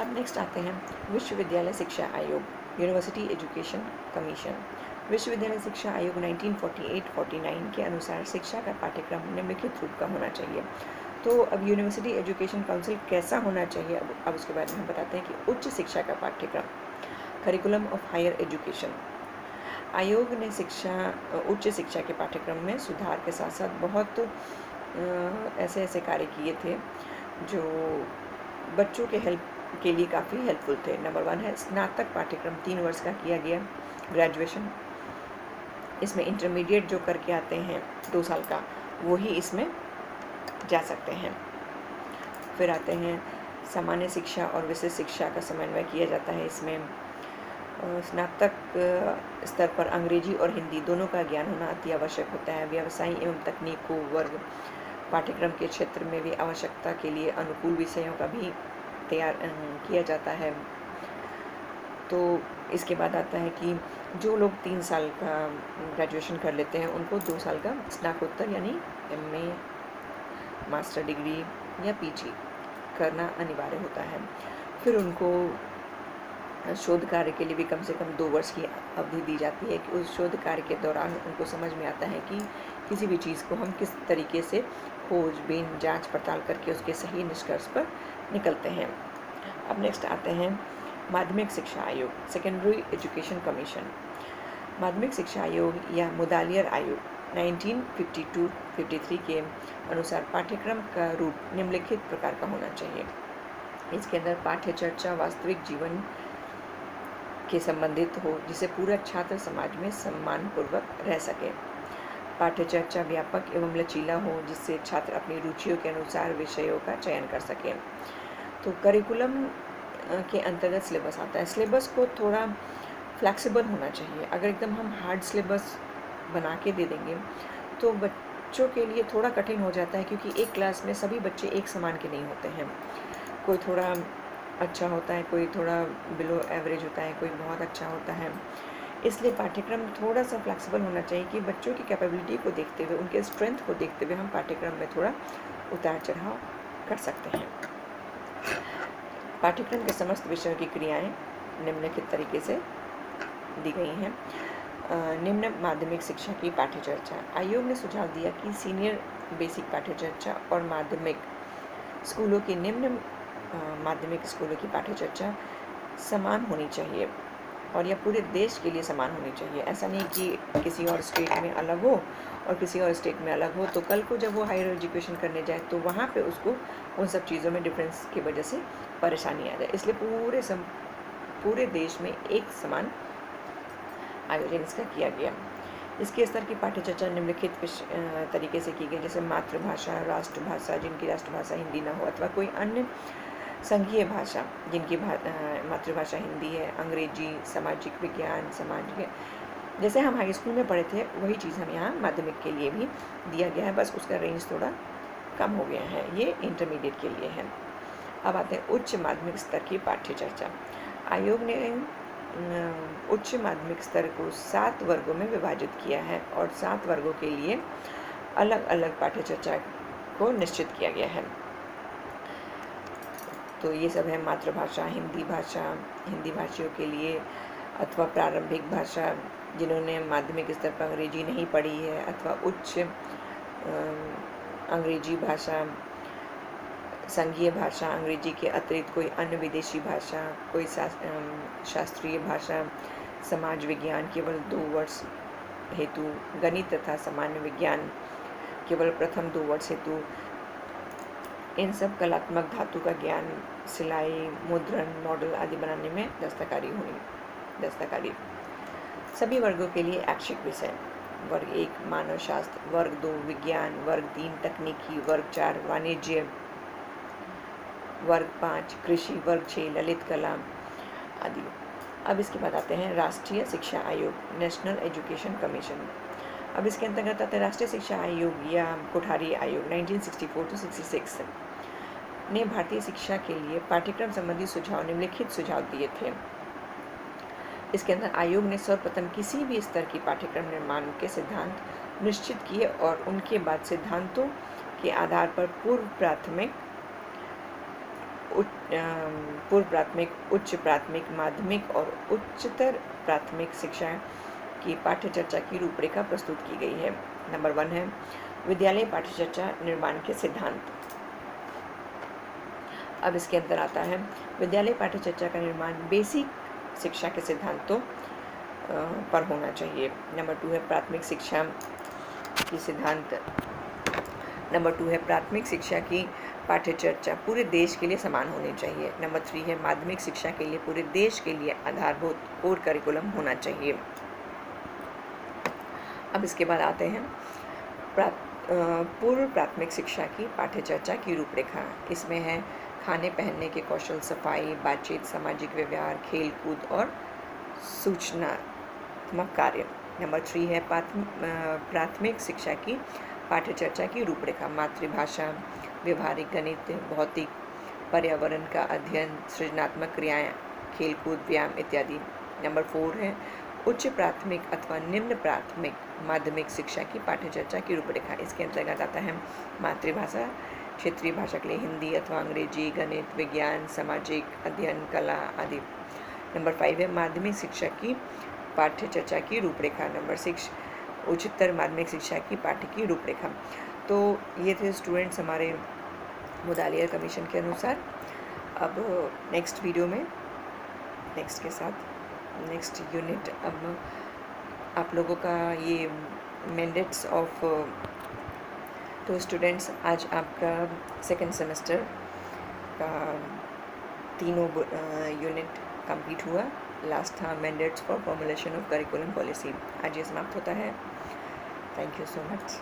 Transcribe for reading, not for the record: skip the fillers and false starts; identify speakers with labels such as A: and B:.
A: अब नेक्स्ट आते हैं विश्वविद्यालय शिक्षा आयोग, यूनिवर्सिटी एजुकेशन कमीशन। विश्वविद्यालय शिक्षा आयोग 1948-49 के अनुसार शिक्षा का पाठ्यक्रम निम्नलिखित रूप का होना चाहिए। तो अब यूनिवर्सिटी एजुकेशन काउंसिल कैसा होना चाहिए, अब उसके बारे में हम बताते हैं कि उच्च शिक्षा का पाठ्यक्रम, करिकुलम ऑफ हायर एजुकेशन। आयोग ने उच्च शिक्षा के पाठ्यक्रम में सुधार के साथ साथ बहुत ऐसे ऐसे कार्य किए थे जो बच्चों के के लिए काफ़ी हेल्पफुल थे। नंबर 1 है स्नातक पाठ्यक्रम 3 वर्ष का किया गया, ग्रेजुएशन। इसमें इंटरमीडिएट जो करके आते हैं 2 साल का, वो ही इसमें जा सकते हैं। फिर आते हैं सामान्य शिक्षा और विशेष शिक्षा का समन्वय किया जाता है। इसमें स्नातक स्तर पर अंग्रेजी और हिंदी दोनों का ज्ञान होना अति आवश्यक होता है। व्यवसाय एवं तकनीक वर्ग पाठ्यक्रम के क्षेत्र में भी आवश्यकता के लिए अनुकूल विषयों का भी तैयार किया जाता है। तो इसके बाद आता है कि जो लोग 3 साल का ग्रेजुएशन कर लेते हैं उनको 2 साल का स्नातकोत्तर यानी MA, मास्टर डिग्री या PG करना अनिवार्य होता है। फिर उनको शोध कार्य के लिए भी कम से कम 2 वर्ष की अवधि दी जाती है कि उस शोध कार्य के दौरान उनको समझ में आता है कि किसी भी चीज़ को हम किस तरीके से खोजबीन जांच पड़ताल करके उसके सही निष्कर्ष पर निकलते हैं। अब नेक्स्ट आते हैं माध्यमिक शिक्षा आयोग, सेकेंडरी एजुकेशन कमीशन। माध्यमिक शिक्षा आयोग या मुदालियर आयोग 1952-53 के अनुसार पाठ्यक्रम का रूप निम्नलिखित प्रकार का होना चाहिए। इसके अंदर पाठ्य चर्चा वास्तविक जीवन के संबंधित हो जिसे पूरा छात्र समाज में सम्मानपूर्वक रह सके। पाठ्य चर्चा व्यापक एवं लचीला हो जिससे छात्र अपनी रुचियों के अनुसार विषयों का चयन कर सके। तो करिकुलम के अंतर्गत सिलेबस आता है। सिलेबस को थोड़ा फ्लेक्सिबल होना चाहिए। अगर एकदम हम हार्ड सिलेबस बना के दे देंगे तो बच्चों के लिए थोड़ा कठिन हो जाता है, क्योंकि एक क्लास में सभी बच्चे एक समान के नहीं होते हैं। कोई थोड़ा अच्छा होता है, कोई थोड़ा बिलो एवरेज होता है, कोई बहुत अच्छा होता है। इसलिए पाठ्यक्रम थोड़ा सा फ्लेक्सिबल होना चाहिए कि बच्चों की कैपेबिलिटी को देखते हुए, उनके स्ट्रेंथ को देखते हुए हम पाठ्यक्रम में थोड़ा उतार चढ़ाव कर सकते हैं। पाठ्यक्रम के समस्त विषयों की क्रियाएं निम्नलिखित तरीके से दी गई हैं। निम्न माध्यमिक शिक्षा की पाठ्य चर्चा। आयोग ने सुझाव दिया कि सीनियर बेसिक पाठ्य चर्चा और माध्यमिक स्कूलों की निम्न माध्यमिक स्कूलों की पाठ्य चर्चा समान होनी चाहिए और यह पूरे देश के लिए समान होनी चाहिए। ऐसा नहीं कि किसी और स्टेट में अलग हो और किसी और स्टेट में अलग हो, तो कल को जब वो हायर एजुकेशन करने जाए तो वहाँ पे उसको उन सब चीज़ों में डिफरेंस की वजह से परेशानी आ जाए। इसलिए पूरे देश में एक समान आयोजन इसका किया गया। इसके स्तर की पाठ्य चर्चा निम्नलिखित तरीके से की गई, जैसे मातृभाषा, राष्ट्रभाषा जिनकी राष्ट्रभाषा हिंदी न हो, अथवा कोई अन्य संघीय भाषा जिनकी मातृभाषा हिंदी है, अंग्रेजी, सामाजिक विज्ञान, समाज, जैसे हम हाई स्कूल में पढ़े थे वही चीज़ हम यहाँ माध्यमिक के लिए भी दिया गया है, बस उसका रेंज थोड़ा कम हो गया है। ये इंटरमीडिएट के लिए है। अब आते हैं उच्च माध्यमिक स्तर की पाठ्य चर्चा। आयोग ने उच्च माध्यमिक स्तर को 7 वर्गों में विभाजित किया है और 7 वर्गों के लिए अलग अलग पाठ्य चर्चा को निश्चित किया गया है। तो ये सब है मातृभाषा, हिंदी भाषियों के लिए, अथवा प्रारंभिक भाषा जिन्होंने माध्यमिक स्तर पर अंग्रेजी नहीं पढ़ी है, अथवा उच्च अंग्रेजी भाषा, संघीय भाषा, अंग्रेजी के अतिरिक्त कोई अन्य विदेशी भाषा, कोई शास्त्रीय भाषा, समाज विज्ञान केवल 2 वर्ष हेतु, गणित तथा सामान्य विज्ञान केवल प्रथम 2 वर्ष हेतु। इन सब कलात्मक धातु का ज्ञान, सिलाई, मुद्रण, मॉडल आदि बनाने में दस्तकारी। सभी वर्गों के लिए ऐच्छिक विषय, वर्ग 1 मानव शास्त्र, वर्ग 2 विज्ञान, वर्ग 3 तकनीकी, वर्ग 4 वाणिज्य, वर्ग 5 कृषि, वर्ग 6 ललित कला आदि। अब इसके बाद आते हैं राष्ट्रीय शिक्षा आयोग, नेशनल एजुकेशन कमीशन। अब इसके अंतर्गत आते हैं राष्ट्रीय शिक्षा आयोग या कोठारी आयोग 1964-66 ने भारतीय शिक्षा के लिए पाठ्यक्रम संबंधी सुझाव निम्नलिखित सुझाव दिए थे। इसके अंदर आयोग ने सर्वप्रथम किसी भी स्तर की पाठ्यक्रम निर्माण के सिद्धांत निश्चित किए और उनके बाद सिद्धांतों के आधार पर पूर्व प्राथमिक पूर्व प्राथमिक, उच्च प्राथमिक, माध्यमिक और उच्चतर प्राथमिक शिक्षा की पाठ्यचर्चा की रूपरेखा प्रस्तुत की गई है। नंबर 1 है विद्यालय पाठ्यचर्चा निर्माण के सिद्धांत। अब इसके अंदर आता है विद्यालय पाठ्यचर्चा का निर्माण बेसिक शिक्षा के सिद्धांतों पर होना चाहिए। नंबर 2 है प्राथमिक शिक्षा की सिद्धांत। नंबर 2 है प्राथमिक शिक्षा की पाठ्यचर्चा पूरे देश के लिए समान होनी चाहिए। नंबर 3 है माध्यमिक शिक्षा के लिए पूरे देश के लिए आधारभूत कोर करिकुलम होना चाहिए। अब इसके बाद आते हैं पूर्व प्राथमिक शिक्षा की पाठ्यचर्चा की रूपरेखा। इसमें है खाने पहनने के कौशल, सफाई, बातचीत, सामाजिक व्यवहार, खेल कूद और सूचनात्मक कार्य। नंबर 3 है प्राथमिक शिक्षा की पाठ्यचर्चा की रूपरेखा। मातृभाषा, व्यवहारिक गणित, भौतिक, पर्यावरण का अध्ययन, सृजनात्मक क्रियाएं, खेलकूद, व्यायाम इत्यादि। नंबर 4 है उच्च प्राथमिक अथवा निम्न प्राथमिक माध्यमिक शिक्षा की पाठ्यचर्चा की रूपरेखा। इसके अंतर्गत आता है मातृभाषा, क्षेत्रीय भाषा के लिए हिंदी अथवा अंग्रेजी, गणित, विज्ञान, सामाजिक अध्ययन, कला आदि। नंबर 5 है माध्यमिक शिक्षा की पाठ्यचर्चा की रूपरेखा। नंबर 6 उच्चतर माध्यमिक शिक्षा की पाठ्य की रूपरेखा। तो ये थे स्टूडेंट्स हमारे मुदालिया कमीशन के अनुसार। अब नेक्स्ट वीडियो में नेक्स्ट के साथ नेक्स्ट यूनिट अब आप लोगों का ये मैंडेट्स ऑफ। तो स्टूडेंट्स आज आपका सेकेंड सेमेस्टर का तीनों यूनिट कंप्लीट हुआ। लास्ट था mandates for formulation of curriculum policy. आज ये समाप्त होता है। Thank you so much.